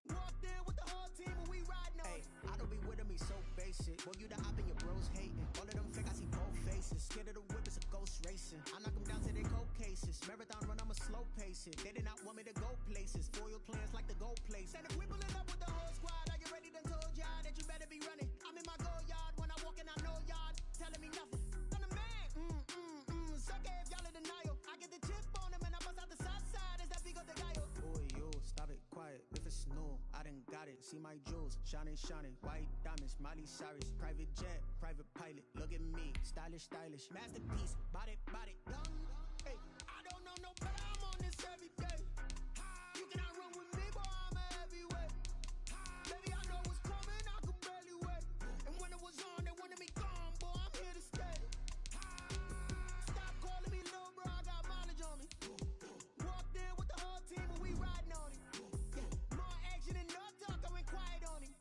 Walked in with the whole team and we riding on it. I don't be with me so basic. Boy, you the op and your bros hating. All of them fake, I see both faces. Scared of the whip, it's a ghost racing. I knock them down to their cold cases. Marathon run, I'm a slow pacing. They did not want me to go places. Foil plans like the gold place. And if we pulling up with the whole squad, are you ready? Done told y'all that you better be running. I'm in my go yard. When I walk in, I know y'all telling me nothing. I'm the man. Suck it if y'all in denial. I get the chip on him and I bust out the south side. Is that Vigo de Gallo? Boy, yo, stop it, quiet. If it's new, I done got it. See my jewels, shining, shining. White diamonds, Miley Cyrus. Private jet, private pilot. Look at me, stylish, stylish. Masterpiece, body, body. Hey, I don't know no better, I'm on this every day. You cannot run with me, boy, I'm a heavyweight. Baby, I know what's coming, I could barely wait. And when it was on, they wanted me gone, boy, I'm here to stay. Stop calling me little bro, I got mileage on me. Walked in with the whole team and we riding on it. More action and no talk, I went quiet on him.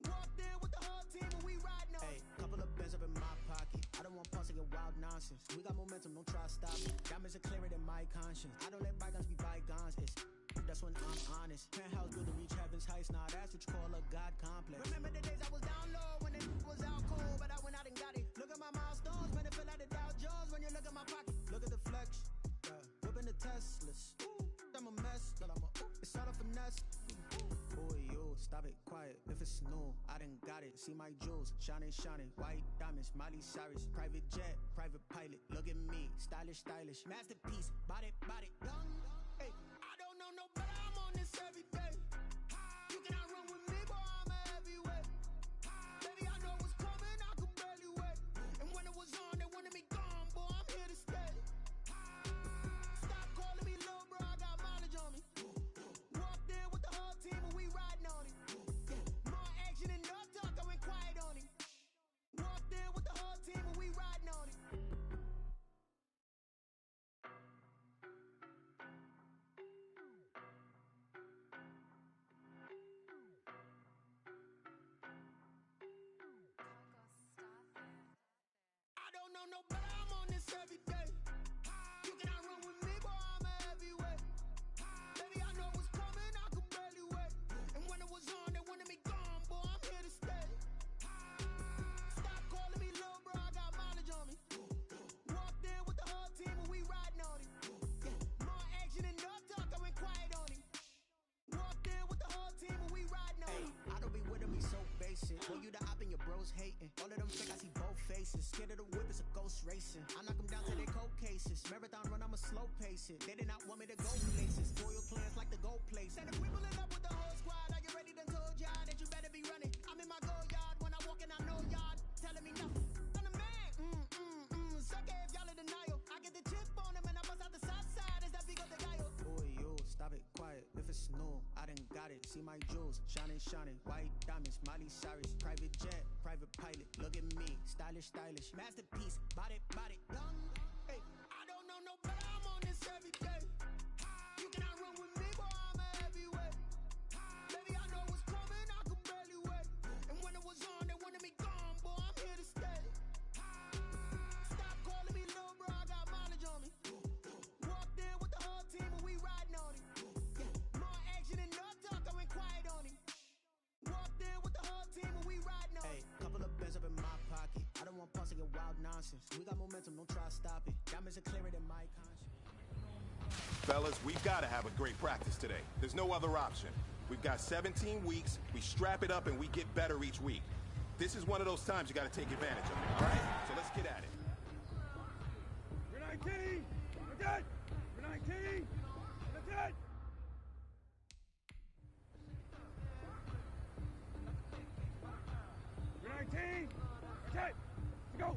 Walked in with the whole team and we riding on it. Hey, couple of bands up in my pocket. I don't want pussy and wild nonsense. We got momentum, don't try to stop it. Diamonds are clearer than my conscience. I don't let bygones be bygones. That's when I'm honest. Penthouse building reach heaven's heights. Nah, that's what you call a God complex. Remember the days I was down low when it was out cold, but I went out and got it. Look at my milestones, man, it feel like the Dow Jones when you look at my pocket. Look at the flex, whipping the Teslas. I'm a mess, but it's all a finesse. Boy, yo, stop it, quiet. If it's new, I done got it. See my jewels, shining, shining. White diamonds, Miley Cyrus. Private jet, private pilot. Look at me, stylish, stylish. Masterpiece, body, body. Hey, I don't know no better, I'm on this every day. You cannot run with me, boy, I'm a heavyweight. Baby, I know what's coming, I could barely wait. And when it was on, they wanted me gone, boy, I'm here to stay. Stop calling me little bro, I got mileage on me. Walked in with the whole team and we riding on it. More action and no talk, I went quiet on him. Walked in with the whole team and we riding on it. face it. They did not want me to go places. Royal plans like the gold place. And if we pulling up with the whole squad, are you ready to told y'all that you better be running? I'm in my go yard when I walk in, I know y'all telling me nothing. I'm the man. Suck it if y'all in denial. I get the chip on them and I bust out the south side. Is that big of the guy? Boy, yo, stop it, quiet. If it's new, I done got it. See my jewels, shining, shining. White diamonds, Miley Cyrus. Private jet, private pilot. Look at me, stylish, stylish. Masterpiece, body, body, young. Hey, I don't know no better. I'm on this every day. You cannot run with me, boy. I'm a heavyweight. Baby, I know what's coming. I could barely wait. And when it was on, they wanted me gone, boy. I'm here to stay. Stop calling me little bro. I got mileage on me. Walked in with the whole team and we riding on it. More action and no talk. I went quiet on him. Walked in with the whole team and we riding on it. Hey, couple of bins up in my pocket. I don't want pause to get wild nonsense. We got momentum, don't try to stop it. Diamonds are clearer than my conscience. Fellas, we've got to have a great practice today. There's no other option. We've got 17 weeks, we strap it up, and we get better each week. This is one of those times you got to take advantage of it, all right? So let's get at it. We're 19! We're dead! We're 19! We're dead! We're 19! We're dead! Let's go!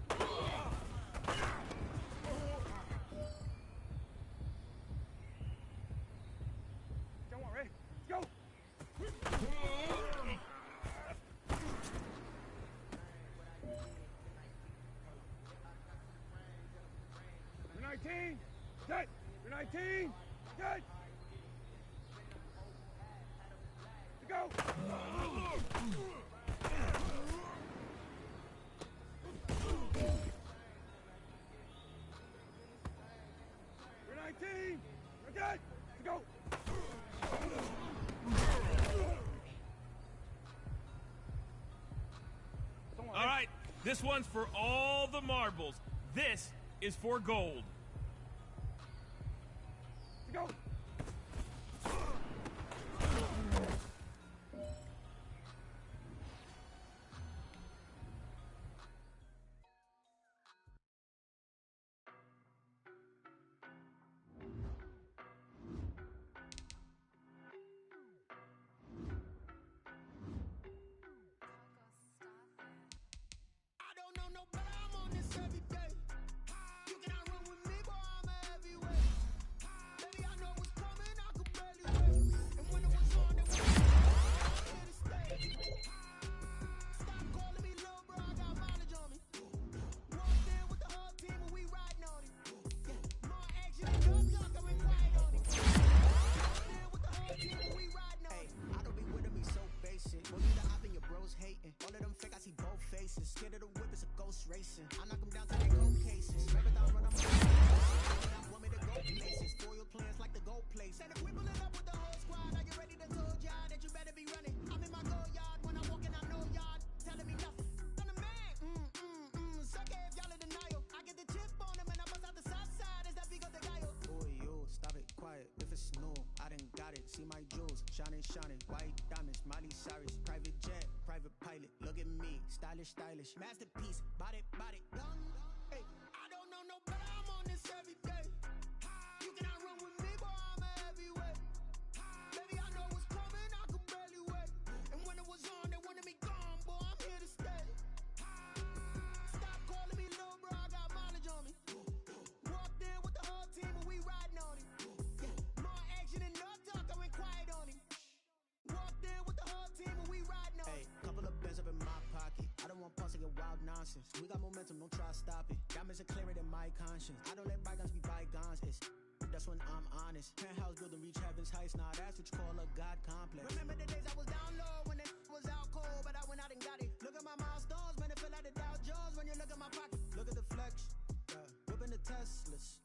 Come on, ready? Let's go! We're 19! Dead! We're 19! Dead! Let's go! We're 19! We're dead! Let's go! All right, this one's for all the marbles. This is for gold. Let's go! I don't know no better. I'm on this every day. You cannot run with me, boy. I'm a heavyweight. Baby, I know what's coming. I could barely wait. And when it was on, they wanted me I'm here to stay. Stop calling me little bro. I got mileage on me. Walked in with the whole team and we riding on it. More action and no talk. I went quiet on it. Walked in with the whole team and we riding on it. I don't be winning me so basic. Well, you the op and your bros hating. All of them fake, I see both faces. Scared of the whip, it's a ghost racing. I knock them down till they go cases. Marathon run, I'm they want me to go places. Foil plans like the gold place. And if we pulling up with the whole squad, are you ready to told y'all that you better be running? I'm in my go yard when I walk in, I know y'all telling me nothing. I'm the man. Suck it if y'all in denial. I get the chip on them and I bust out the south side. Is that big of the guy? Boy, yo, stop it, quiet. If it's new, I done got it. See my jewels, shining, shining. White diamonds, Miley Cyrus. Private jet, private pilot. Look at me, stylish, stylish. Masterpiece, body, body, young. Hey, I don't know no better. I'm on this every day. You cannot run with me, boy. I'm a heavyweight. Baby, I know what's coming. I could barely wait. And when it was on, they wanted me gone, boy. I'm here to stay. Stop calling me little bro. I got mileage on me. Walked in with the whole team and we riding on it. More action and no talk. I went quiet on him. Walked in with the whole team and we riding on it. Hey, couple of bins up in my pocket. I don't want pause to get wild nonsense. We got momentum, don't try to stop it. Diamonds are clearer than my conscience. I don't let bygones be bygones. That's when I'm honest. Penthouse building reach heaven's heights. Nah, that's what you call a God complex. Remember the days I was down low when it was out cold, but I went out and got it. Look at my milestones, man, it feel like the Dow Jones when you look at my pocket. Look at the flex, whipping the Teslas.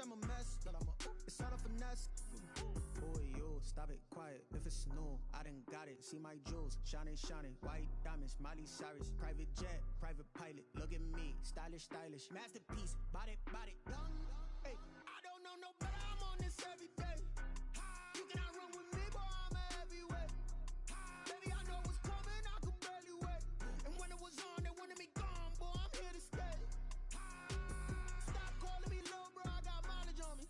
I'm a mess, but it's all a finesse. Boy, yo, stop it, quiet. If it's new, I done got it. See my jewels, shining, shining. White diamonds, Miley Cyrus. Private jet, private pilot. Look at me, stylish, stylish. Masterpiece, body, body, young. Hey, I don't know no better. I'm on this every day. You cannot run with me, boy. I'm a heavyweight. Baby, I know what's coming. I could barely wait. And when it was on, they wanted me gone, boy. I'm here to stay. Stop calling me little bro. I got mileage on me.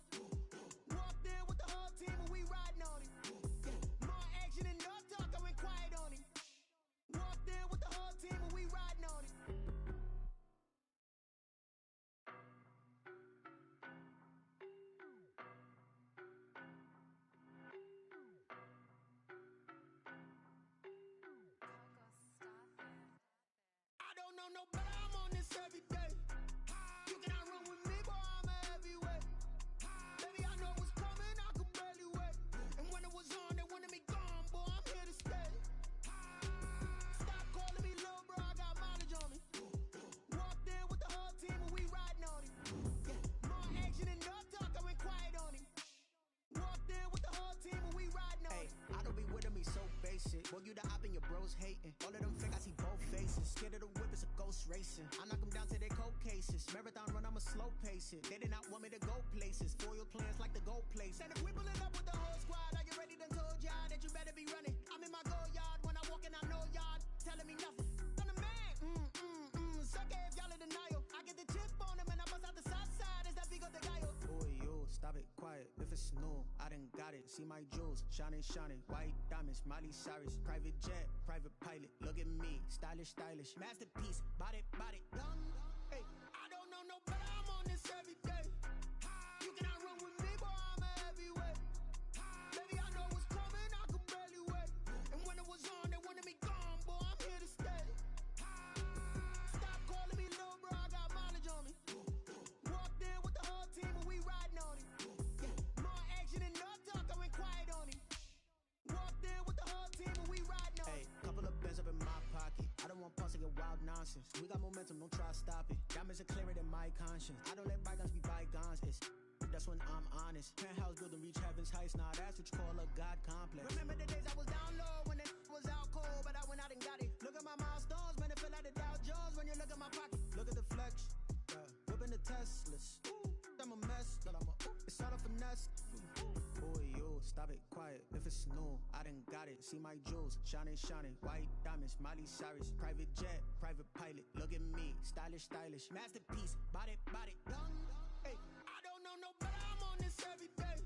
it. Boy, you the op and your bros hating. All of them fake, I see both faces. Scared of the whip, it's a ghost racing. I knock them down to their cold cases. Marathon run, I'ma slow pace it. They did not want me to go places. Foil plans like the gold place. And if we pulling up with the whole squad, are you ready? Done told y'all that you better be running. I'm in my go yard. When I walk in, I know y'all telling me nothing. I'm the man. Suck it if y'all in denial. I get the chip on them and I bust out the south side. Is that Vigo de Gallo? Boy, yo, stop it, quiet. If it's new, I done got it. See my jewels, shining, shining. White diamonds, Miley Cyrus. Private jet, private pilot. Look at me, stylish, stylish. Masterpiece, body, body. Young, hey, I don't know no better. I'm on this every day. You cannot run with me, boy, I'm a heavyweight. Baby, I know what's coming, I could barely wait. And when it was on, they wanted me gone, boy, I'm here to stay. Stop calling me little bro, I got mileage on me. Walked in with the whole team and we riding on it. Yeah, more action and no talk, I went quiet on it. Walked in with the whole team and we riding on it. Hey, couple of bands up in my pocket. I don't want pause to get wild nonsense. We got momentum, don't try to stop it. Diamonds are clearer than my conscience. I don't let bygones be bygones. That's when I'm honest. Penthouse building reach heaven's heights. Nah, that's what you call a God complex. Remember the days I was down low when it was out cold, but I went out and got it. Look at my milestones, man, it feel like the Dow Jones when you look at my pocket. Look at the flex, whipping the Teslas. I'm a mess, but it's all a finesse. Boy, yo, stop it, quiet. If it's new, I done got it. See my jewels, shining, shining. White diamonds, Miley Cyrus. Private jet, private pilot. Look at me, stylish, stylish. Masterpiece, body, body. Young, hey, I don't know no better. I'm on this every day.